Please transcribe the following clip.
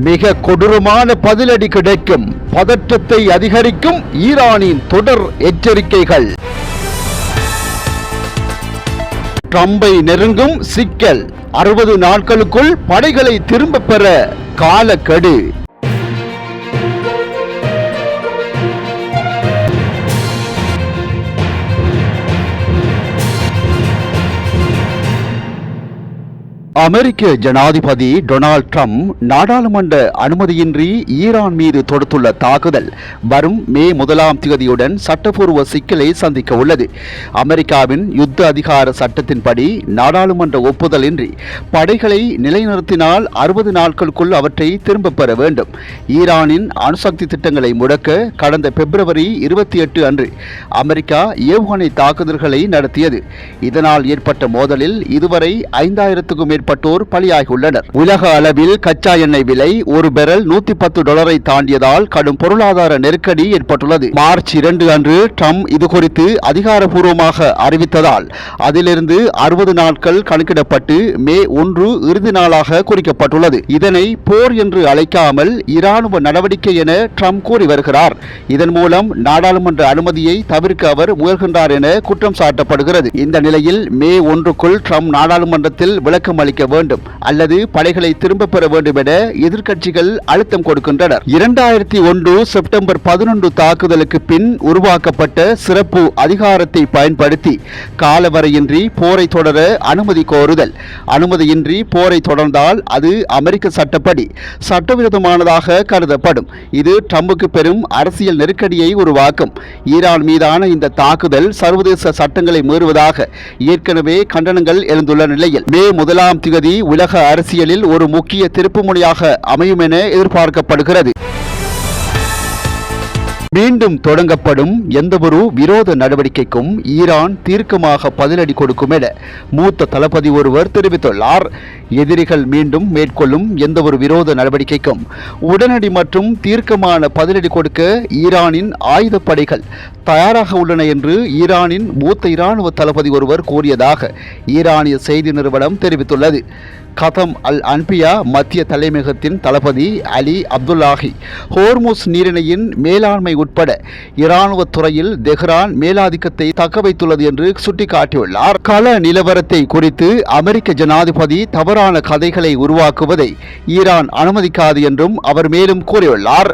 மிக கொடூரமான பதிலடி கிடைக்கும், பதற்றத்தை அதிகரிக்கும் ஈரானின் தொடர் எச்சரிக்கைகள். ட்ரம்பை நெருங்கும் சிக்கல், 60 நாட்களுக்குள் படைகளை திரும்ப பெற காலக்கெடு. அமெரிக்க ஜனாதிபதி டொனால்ட் ட்ரம்ப் நாடாளுமன்ற அனுமதியின்றி ஈரான் மீது தொடுத்துள்ள தாக்குதல் வரும் மே 1ஆம் தேதியுடன் சட்டப்பூர்வ சிக்கலை சந்திக்க உள்ளது. அமெரிக்காவின் யுத்த அதிகார சட்டத்தின்படி நாடாளுமன்ற ஒப்புதலின்றி படைகளை நிலைநிறுத்தினால் 60 நாட்களுக்குள் அவற்றை திரும்ப பெற வேண்டும். ஈரானின் அணுசக்தி திட்டங்களை முடக்க கடந்த பிப்ரவரி 28 அன்று அமெரிக்கா ஏவுகணை தாக்குதல்களை நடத்தியது. இதனால் ஏற்பட்ட மோதலில் இதுவரை 5000க்கும் மேற்பட்டோர் பலியாகியுள்ளனர். உலக அளவில் கச்சா எண்ணெய் விலை ஒரு பெரல் $110 தாண்டியதால் கடும் பொருளாதார நெருக்கடி ஏற்பட்டுள்ளது. மார்ச் 2 அன்று ட்ரம்ப் இதுகுறித்து அதிகாரப்பூர்வமாக அறிவித்ததால் அதிலிருந்து 60 நாட்கள் கணக்கிடப்பட்டு மே 1 இறுதி நாளாக குறிக்கப்பட்டுள்ளது. இதனை போர் என்று அழைக்காமல் இராணுவ நடவடிக்கை என ட்ரம்ப் கூறி வருகிறார். இதன் மூலம் நாடாளுமன்ற அனுமதியை தவிர்க்க அவர் முயல்கின்றார் என குற்றம் சாட்டப்படுகிறது. இந்த நிலையில் மே 1க்குள் ட்ரம்ப் நாடாளுமன்றத்தில் விளக்கம் அளிக்க வேண்டும் அல்லது படைகளை திரும்ப பெற வேண்டும் என எதிர்க்கட்சிகள் அழுத்தம் கொடுக்கின்றனர். 2001 செப்டம்பர் 11 தாக்குதலுக்கு பின் உருவாக்கப்பட்ட சிறப்பு அதிகாரத்தை பயன்படுத்தி காலவரையின்றி போரை தொடர அனுமதி கோருதல். அனுமதியின்றி போரை தொடர்ந்தால் அது அமெரிக்க சட்டப்படி சட்டவிரோதமானதாக கருதப்படும். இது ட்ரம்புக்கு பெரும் அரசியல் நெருக்கடியை உருவாக்கும். ஈரான் மீதான இந்த தாக்குதல் சர்வதேச சட்டங்களை மீறுவதாக ஏற்கனவே கண்டனங்கள் எழுந்துள்ள நிலையில் மே 1ஆம் தேதி உலக அரசியலில் ஒரு முக்கிய திருப்புமுனையாக அமையும் என எதிர்பார்க்கப்படுகிறது. மீண்டும் தொடங்கப்படும் எந்தவொரு விரோத நடவடிக்கைக்கும் ஈரான் தீர்க்கமாக பதிலடி கொடுக்கும் என மூத்த தளபதி ஒருவர் தெரிவித்துள்ளார். எதிரிகள் மீண்டும் மேற்கொள்ளும் எந்தவொரு விரோத நடவடிக்கைக்கும் உடனடி மற்றும் தீர்க்கமான பதிலடி கொடுக்க ஈரானின் ஆயுதப்படைகள் தயாராக உள்ளன என்று ஈரானின் மூத்த இராணுவ தளபதி ஒருவர் கூறியதாக ஈரானிய செய்தி நிறுவனம் தெரிவித்துள்ளது. கதம் அல் அன்பியா மத்திய தலைமையகத்தின் தளபதி அலி அப்துல்லாஹி ஹோர்முஸ் நீரிணையின் மேலாண்மை உட்பட இராணுவ துறையில் தெஹ்ரான் மேலாதிக்கத்தை தக்க வைத்துள்ளது என்று சுட்டிக்காட்டியுள்ளார். கள நிலவரத்தை குறித்து அமெரிக்க ஜனாதிபதி தவறான கதைகளை உருவாக்குவதை ஈரான் அனுமதிக்காது என்றும் அவர் மேலும் கூறியுள்ளார்.